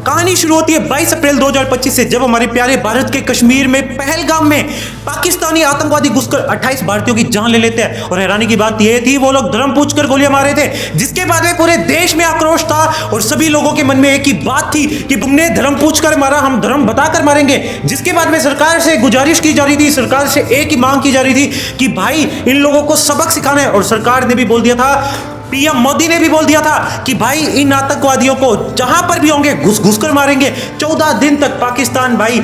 कहानी शुरू होती है 22 अप्रैल 2025 से, जब हमारे प्यारे भारत के कश्मीर में पहलगाम में पाकिस्तानी आतंकवादी घुसकर 28 भारतीयों की जान ले लेते हैं। और हैरानी की बात यह थी वो लोग धर्म पूछकर गोलियां मारे थे, जिसके बाद में पूरे देश में आक्रोश था और सभी लोगों के मन में एक ही बात थी कि तुमने धर्म पूछकर मारा, हम धर्म बताकर मारेंगे। जिसके बाद में सरकार से गुजारिश की जा रही थी, सरकार से एक ही मांग की जा रही थी कि भाई इन लोगों को सबक सिखाना है। और सरकार ने भी बोल दिया था, पीएम मोदी ने भी बोल दिया था कि भाई इन आतंकवादियों को जहां पर भी होंगे घुस घुस कर मारेंगे। 14 दिन तक पाकिस्तान भाई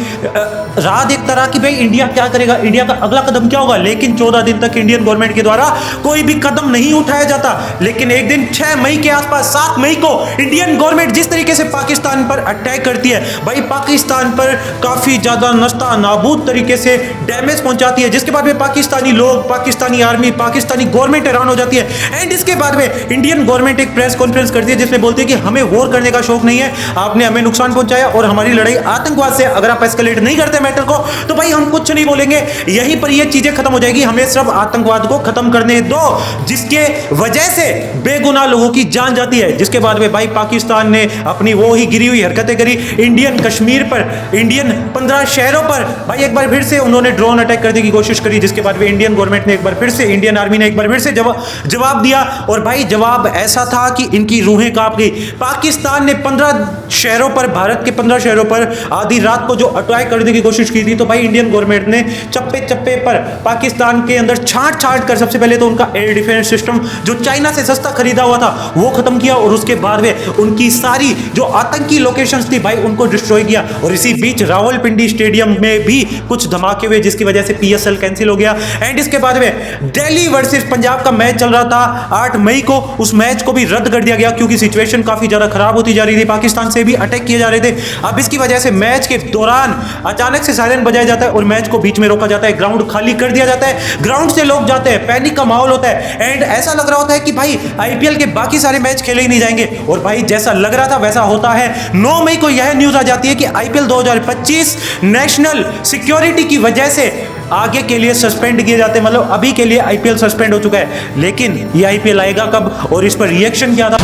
राह देखता रहा कि भाई इंडिया क्या करेगा, इंडिया का अगला कदम क्या होगा। लेकिन 14 दिन तक इंडियन गवर्नमेंट के द्वारा कोई भी कदम नहीं उठाया जाता। लेकिन एक दिन 6 मई के आसपास, 7 मई को इंडियन गवर्नमेंट जिस तरीके से पाकिस्तान पर अटैक करती है, भाई पाकिस्तान पर काफी ज्यादा नस्ता नाबूद तरीके से डैमेज पहुंचाती है। जिसके बाद में पाकिस्तानी लोग, पाकिस्तानी आर्मी, पाकिस्तानी गवर्नमेंट हैरान हो जाती है। एंड इसके बाद में इंडियन गवर्नमेंट एक प्रेस कॉन्फ्रेंस करती है जिसमें बोलती है कि हमें वॉर करने का शौक नहीं है, आपने हमें नुकसान पहुंचाया और हमारी लड़ाई आतंकवाद से, अगर आप एस्केलेट नहीं करते मैटर को तो भाई हम कुछ नहीं बोलेंगे, यहीं पर ये चीजें खत्म हो जाएगी, हमें सिर्फ आतंकवाद को खत्म करने दो, जिसके वजह से बेगुनाह लोगों की जान जाती है। जिसके बाद में भाई पाकिस्तान ने अपनी वो ही गिरी हुई हरकतें करी इंडियन कश्मीर पर, इंडियन 15 शहरों पर भाई एक बार फिर से उन्होंने ड्रोन अटैक करने की कोशिश करी। जिसके बाद में इंडियन गवर्नमेंट ने एक बार फिर से, इंडियन आर्मी ने एक बार फिर से जवाब दिया। और भाई जवाब ऐसा था कि इनकी रूहें कांप गई। पाकिस्तान ने 15 शहरों पर, भारत के 15 शहरों पर आधी रात को जो अटैक करने की कोशिश की थी, तो भाई इंडियन गवर्नमेंट ने चप्पे चप्पे पर पाकिस्तान के अंदर छांट छांट कर सबसे पहले तो उनका एयर डिफेंस सिस्टम जो चाइना से सस्ता खरीदा हुआ था वो खत्म किया। और उसके बाद में उनकी सारी जो आतंकी लोकेशंस थी भाई उनको डिस्ट्रॉय किया। और इसी बीच रावलपिंडी स्टेडियम में भी कुछ धमाके हुए जिसकी वजह से पीएसएल कैंसिल हो गया। एंड इसके बाद में दिल्ली वर्सेस पंजाब का मैच चल रहा था 8 मई को, उस मैच को भी रद्द कर दिया गया क्योंकि सिचुएशन काफी ज्यादा खराब होती जा रही थी, पाकिस्तान से भी अटैक किए जा रहे थे। अब इसकी वजह से मैच के दौरान अचानक से सायरन बजाया जाता है और मैच को बीच में रोका जाता है, ग्राउंड खाली कर दिया जाता है, ग्राउंड से लोग जाते हैं, पैनिक का माहौल होता है। एंड ऐसा लग रहा होता है कि भाई आईपीएल के बाकी सारे मैच खेले ही नहीं जाएंगे। और भाई जैसा लग रहा था वैसा होता है। 9 मई को यह न्यूज आ जाती है कि आईपीएल 2025 नेशनल सिक्योरिटी की वजह से आगे के लिए सस्पेंड किए जाते हैं, मतलब अभी के लिए आईपीएल सस्पेंड हो चुका है। लेकिन ये आईपीएल आएगा कब और इस पर रिएक्शन क्या था?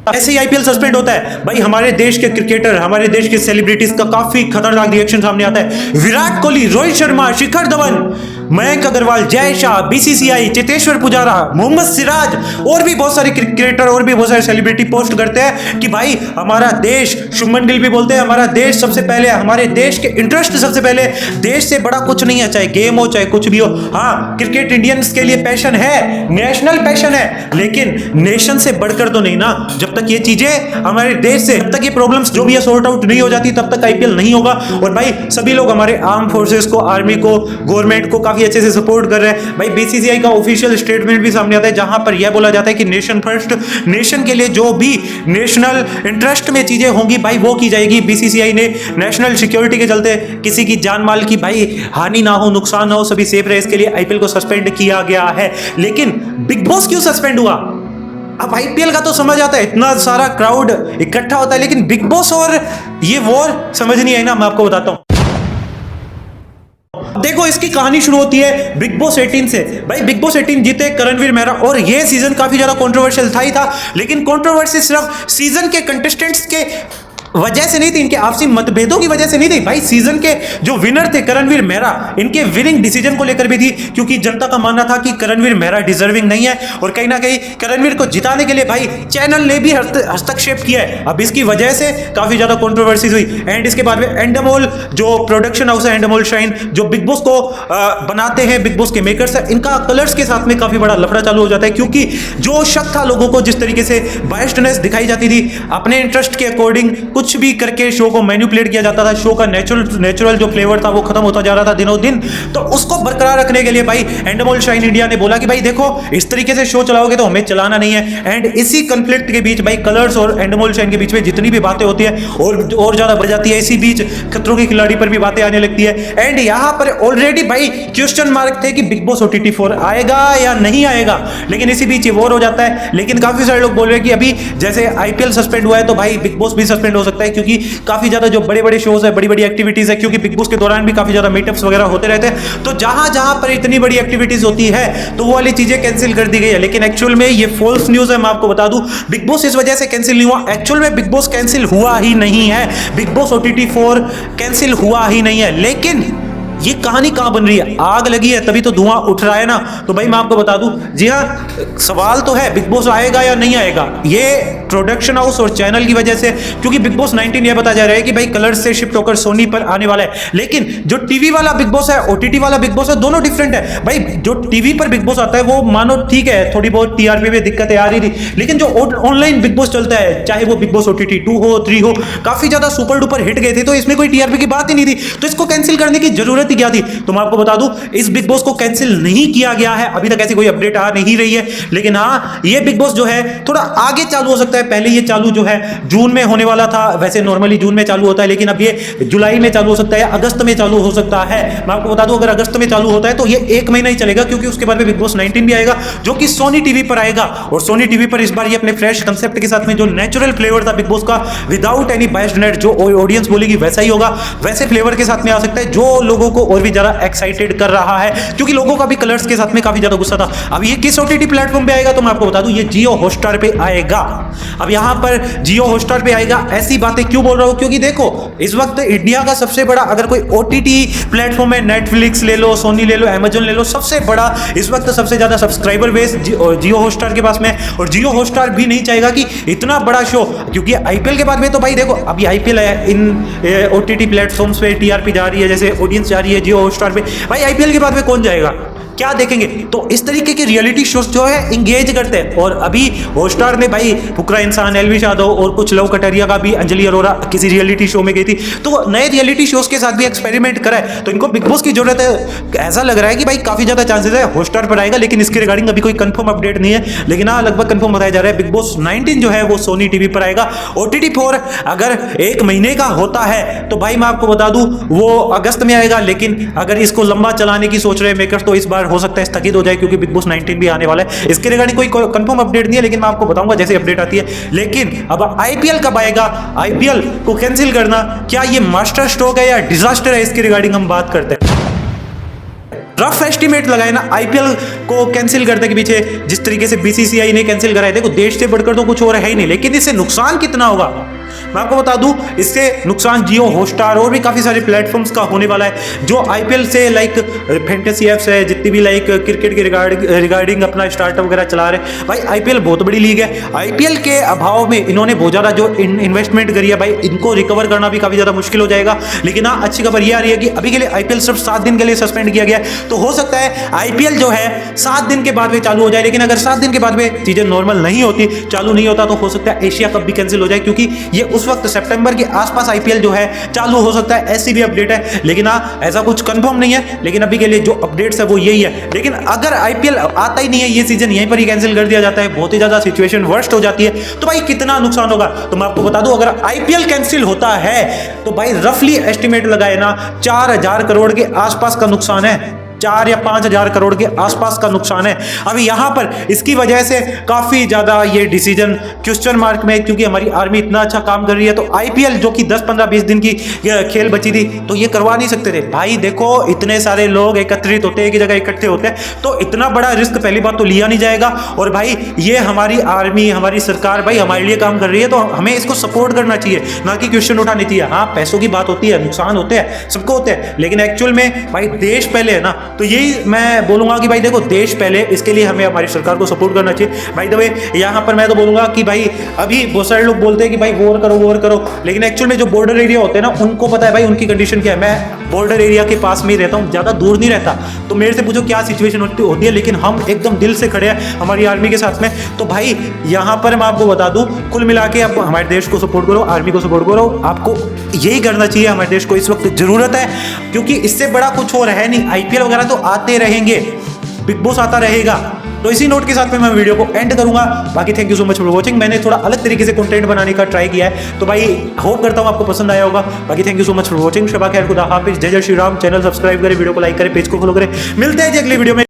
ऐसे ही आईपीएल सस्पेंड होता है भाई, हमारे देश के क्रिकेटर, हमारे देश के सेलिब्रिटीज का काफी खतरनाक रिएक्शन सामने आता है। विराट कोहली, रोहित शर्मा, शिखर धवन, मयंक अग्रवाल, जय शाह, बीसीसीआई, चेतेश्वर पुजारा, मोहम्मद सिराज और भी बहुत सारे क्रिकेटर और भी बहुत सारे सेलिब्रिटी पोस्ट करते हैं कि भाई हमारा देश, शुभमन गिल भी बोलते हैं हमारा देश सबसे पहले, हमारे देश के इंटरेस्ट सबसे पहले, देश से बड़ा कुछ नहीं है, चाहे गेम हो चाहे कुछ भी हो। हाँ, क्रिकेट इंडियंस के लिए पैशन है, नेशनल पैशन है, लेकिन नेशन से बढ़कर तो नहीं ना। जब तक ये चीजें हमारे देश से, जब तक ये प्रॉब्लम्स जो भी है सॉर्ट आउट नहीं हो जाती, तब तक आईपीएल नहीं होगा। और भाई सभी लोग हमारे आर्म फोर्सेस को, आर्मी को, गवर्नमेंट को काफी अच्छे से सपोर्ट कर रहे हैं। भाई बीसीसीआई का ऑफिशियल स्टेटमेंट भी सामने आता है जहां पर यह बोला जाता है कि नेशन फर्स्ट, नेशन के लिए जो भी नेशनल इंटरेस्ट में चीजें होंगी भाई वो की जाएगी। बीसीसीआई ने नेशनल सिक्योरिटी के चलते किसी की जान माल की भाई हानि ना हो, नुकसान ना हो, सभी सेफ रहे, इसके लिए आईपीएल को सस्पेंड किया गया है। लेकिन बिग बॉस क्यों सस्पेंड हुआ? अब आईपीएल का तो समझ आता है, इतना सारा क्राउड इकट्ठा होता है, लेकिन बिग बॉस और ये वॉर समझ नहीं आई ना। मैं आपको बताता हूं, देखो इसकी कहानी शुरू होती है बिग बॉस 18 से। भाई बिग बॉस 18 जीते करणवीर मेहरा और ये सीजन काफी ज्यादा कंट्रोवर्शियल था ही था, लेकिन कंट्रोवर्सी सिर्फ सीजन के कंटेस्टेंट्स के वजह से नहीं थी, इनके आपसी मतभेदों की वजह से नहीं थी। भाई सीजन के जो विनर थे करणवीर मेहरा, इनके विनिंग डिसीजन को लेकर भी थी, क्योंकि जनता का मानना था कि करणवीर मेहरा डिजर्विंग नहीं है और कहीं ना कहीं करणवीर को जिताने के लिए भाई चैनल ने भी हस्तक्षेप किया है। अब इसकी वजह से काफी ज्यादा कंट्रोवर्सीज हुई। एंड इसके बाद में एंडमोल जो प्रोडक्शन हाउस है, एंडमोल शाइन जो बिग बॉस को बनाते हैं, बिग बॉस के मेकर्स है, इनका कलर्स के साथ में काफी बड़ा लफड़ा चालू हो जाता है, क्योंकि जो शक था लोगों को, जिस तरीके से बायस्डनेस दिखाई जाती थी, अपने इंटरेस्ट के अकॉर्डिंग कुछ भी करके शो को मैनिपुलेट किया जाता था, शो का नेचुरल जो फ्लेवर था वो खत्म होता जा रहा था दिनों दिन। तो उसको बरकरार रखने के लिए भाई एंडमोल शाइन इंडिया ने बोला कि भाई देखो इस तरीके से शो चलाओगे तो हमें चलाना नहीं है। एंड इसी कंफ्लिक्ट के बीच भाई कलर्स और एंडमोल शाइन के बीच में जितनी भी बातें होती है और ज्यादा बढ़ जाती है। इसी बीच खतरों की खिलाड़ी पर भी बातें आने लगती है। एंड यहां पर ऑलरेडी भाई क्वेश्चन मार्क थे कि बिग बॉस OTT 4 आएगा या नहीं आएगा, लेकिन इसी बीच ये वॉर हो जाता है। लेकिन काफी सारे लोग बोल रहे हैं कि अभी जैसे आईपीएल सस्पेंड हुआ है तो भाई बिग बॉस भी सस्पेंड हो सकता है, क्योंकि काफी ज्यादा जो बड़े बड़े शोज है, बड़ी बड़ी एक्टिविटीज है, क्योंकि बिग बॉस के दौरान भी काफी ज्यादा मीटअप्स वगैरह होते रहते हैं, तो जहां जहां पर इतनी बड़ी एक्टिविटीज होती है तो वो वाली चीजें कैंसिल कर दी गई है। लेकिन एक्चुअल में ये फॉल्स न्यूज है, मैं आपको बता दूं, बिग बॉस इस वजह से कैंसिल नहीं हुआ। एक्चुअल में बिग बॉस कैंसिल हुआ ही नहीं है, बिग बॉस OTT 4 कैंसिल हुआ ही नहीं है। लेकिन ये कहानी कहां बन रही है, आग लगी है तभी तो धुआं उठ रहा है ना। तो भाई मैं आपको बता दूं, जी हाँ, सवाल तो है बिग बॉस आएगा या नहीं आएगा, ये प्रोडक्शन हाउस और चैनल की वजह से, क्योंकि बिग बॉस 19 ये बताया जा रहा है कि भाई कलर्स से शिफ्ट होकर सोनी पर आने वाला है। लेकिन जो टीवी वाला बिग बॉस है, OTT वाला बिग बॉस है, दोनों डिफरेंट है भाई। जो टीवी पर बिग बॉस आता है वो मानो ठीक है, थोड़ी बहुत TRP में दिक्कतें आ रही थी, लेकिन जो ऑनलाइन बिग बॉस चलता है, चाहे वो बिग बॉस OTT 2 हो 3 हो, काफी ज्यादा सुपर डुपर हिट गए थे, तो इसमें कोई TRP की बात ही नहीं थी, तो इसको कैंसिल करने की जरूरत ही क्या थी। तो मैं आपको बता दूं, इस बिग बॉस को कैंसिल नहीं किया गया है, अभी तक ऐसी कोई अपडेट आ नहीं रही है। लेकिन हाँ, ये बिग बॉस जो है थोड़ा आगे चालू हो सकता है। पहले ये चालू जो है जून में होने वाला था, वैसे नॉर्मली जून में चालू होता है, लेकिन अब ये जुलाई में चालू हो सकता है, अगस्त में चालू हो सकता है। मैं आपको बता दूं, अगर अगस्त में चालू होता है तो ये 1 महीना ही चलेगा, क्योंकि उसके बाद में बिग बॉस 19 भी आएगा, जो कि सोनी टीवी पर आएगा। और सोनी टीवी पर इस बार ये अपने फ्रेश कंसेप्ट के साथ में, जो नेचुरल फ्लेवर था बिग बॉस का, विदाउट एनी बायस्ड नेट, जो ऑडियंस बोलेगी वैसा ही होगा, वैसे फ्लेवर के साथ में आ सकता है, जो लोगों को और भी ज्यादा एक्साइटेड कर रहा है, क्योंकि लोगों का भी कलर्स के साथ में काफी ज्यादा गुस्सा था। अब ये किस OTT प्लेटफॉर्म पे आएगा, तो मैं आपको बता दूं, ये जियो हॉटस्टार पे आएगा। अब यहां पर जियो हॉटस्टार पे आएगा, ऐसी बातें क्यों बोल रहा हूं, क्योंकि देखो इस वक्त इंडिया का सबसे बड़ा अगर कोई OTT प्लेटफॉर्म है, नेटफ्लिक्स ले लो, सोनी ले लो, अमेजन ले लो, सबसे बड़ा इस वक्त सबसे ज्यादा सब्सक्राइबर बेस जियो हॉटस्टार के पास में। और जियो हॉटस्टार भी नहीं चाहेगा कि इतना बड़ा शो, क्योंकि IPL के बाद में तो भाई देखो, अभी IPL है, इन OTT प्लेटफॉर्म्स पे TRP जा रही है, जैसे ऑडियंस जा रही है जियो हॉटस्टार पे, भाई IPL के बाद में कौन जाएगा, क्या देखेंगे। तो इस तरीके के रियलिटी शोज जो है इंगेज करते हैं। और अभी हॉटस्टार ने भाई फुकरा इंसान, LV यादव और कुछ लव कटरिया का भी, अंजलि अरोरा किसी रियलिटी शो में गई थी, तो नए रियलिटी शोज के साथ भी एक्सपेरिमेंट करा है। तो इनको बिग बॉस की जरूरत है। ऐसा लग रहा है कि भाई काफी ज्यादा चांसेस है हॉटस्टार पर आएगा, लेकिन इसके रिगार्डिंग अभी कोई कंफर्म अपडेट नहीं है। लेकिन हाँ, लगभग कंफर्म बताया जा रहा है बिग बॉस 19 जो है वो सोनी टीवी पर आएगा। OTT 4 अगर 1 महीने का होता है तो भाई मैं आपको बता दूं वो अगस्त में आएगा, लेकिन अगर इसको लंबा चलाने की सोच रहे मेकर्स तो इस बार हो सकता है स्थगित हो जाए, क्योंकि बिग बॉस 19 भी आने वाला है। इसके रिगार्डिंग कोई कंफर्म अपडेट नहीं है, लेकिन मैं आपको बताऊंगा जैसे अपडेट आती है। लेकिन अब IPL कब आएगा, IPL को कैंसिल करना क्या ये मास्टर स्ट्रोक है या डिजास्टर है, इसके रिगार्डिंग हम बात करते हैं। रफ एस्टिमेट लगाए ना IPL को कैंसिल करने के पीछे, जिस तरीके से BCCI ने कैंसिल कराया, देखो देश से बढ़कर तो कुछ और है ही नहीं, लेकिन इससे नुकसान कितना होगा मैं आपको बता दूं। इससे नुकसान जियो हॉटस्टार और भी काफी सारे प्लेटफॉर्म्स का होने वाला है, जो IPL से लाइक फैंटेसी एप्स है, जितनी भी लाइक क्रिकेट के रिगार्डिंग अपना स्टार्टअप वगैरह चला रहे। भाई IPL बहुत बड़ी लीग है, IPL के अभाव में इन्होंने बहुत ज्यादा जो इन्वेस्टमेंट करी है, भाई इनको रिकवर करना भी काफी ज्यादा मुश्किल हो जाएगा। लेकिन हाँ, अच्छी खबर यह आ रही है कि अभी के लिए IPL सिर्फ 7 दिन के लिए सस्पेंड किया गया है, तो हो सकता है IPL जो है 7 दिन के बाद में चालू हो जाए। लेकिन अगर 7 दिन के बाद में चीजें नॉर्मल नहीं होती, चालू नहीं होता, तो हो सकता है एशिया कप भी कैंसिल हो जाए, क्योंकि ये उस वक्त सितंबर के आसपास IPL जो है चालू हो सकता है, ऐसी भी अपडेट है। लेकिन हाँ, ऐसा कुछ कंफर्म नहीं है, लेकिन अभी के लिए जो अपडेट्स है वो यही है। लेकिन अगर IPL आता ही नहीं है, ये सीजन यहीं पर ही कैंसिल कर दिया जाता है, बहुत ही ज्यादा सिचुएशन वर्स्ट हो जाती है, तो भाई कितना नुकसान होगा। तो मैं आपको बता दूं, अगर IPL कैंसिल होता है तो भाई रफली एस्टिमेट लगाए ना 4000 करोड़ के आसपास का नुकसान है, 4 या 5,000 करोड़ के आसपास का नुकसान है। अभी यहां पर इसकी वजह से काफी ज्यादा ये डिसीजन क्वेश्चन मार्क में, क्योंकि हमारी आर्मी इतना अच्छा काम कर रही है, तो IPL जो कि 10, 15, 20 दिन की खेल बची थी, तो ये करवा नहीं सकते थे। भाई देखो, इतने सारे लोग एकत्रित होते हैं, एक जगह इकट्ठे होते हैं, तो इतना बड़ा रिस्क पहली बात तो लिया नहीं जाएगा। और भाई ये हमारी आर्मी, हमारी सरकार भाई हमारे लिए काम कर रही है, तो हमें इसको सपोर्ट करना चाहिए, ना कि क्वेश्चन उठानी चाहिए। हाँ, पैसों की बात होती है, नुकसान होते हैं, सबको होते हैं, लेकिन एक्चुअल में भाई देश पहले है ना। तो यही मैं बोलूंगा कि भाई देखो, देश पहले, इसके लिए हमें हमारी सरकार को सपोर्ट करना चाहिए। भाई द वे यहां पर मैं तो बोलूंगा कि भाई अभी बहुत सारे लोग बोलते हैं कि भाई वॉर करो वॉर करो, लेकिन एक्चुअल में जो बॉर्डर एरिया होते हैं ना, उनको पता है भाई उनकी कंडीशन क्या है। मैं बॉर्डर एरिया के पास में ही रहता हूं, ज्यादा दूर नहीं रहता, तो मेरे से पूछो क्या सिचुएशन होती है, लेकिन हम एकदम दिल से खड़े हैं हमारी आर्मी के साथ में। तो भाई यहां पर मैं आपको बता दूं, कुल मिला के आप हमारे देश को सपोर्ट करो, आर्मी को सपोर्ट करो, आपको यही करना चाहिए। हमारे देश को इस वक्त जरूरत है, क्योंकि इससे बड़ा कुछ और है नहीं। IPL वगैरह तो आते रहेंगे, बिग बॉस आता रहेगा। तो इसी नोट के साथ में मैं वीडियो को एंड करूंगा। बाकी thank you so much for watching. मैंने थोड़ा अलग तरीके से कंटेंट बनाने का ट्राई किया है, तो भाई होप करता हूं आपको पसंद आया होगा। बाकी thank you so much for watching. शबा खैर, खुदा हाफिज, जय जय श्री राम। चैनल सब्सक्राइब करें, वीडियो को लाइक करें, पेज को फॉलो करें। मिलते हैं जी अगली वीडियो में।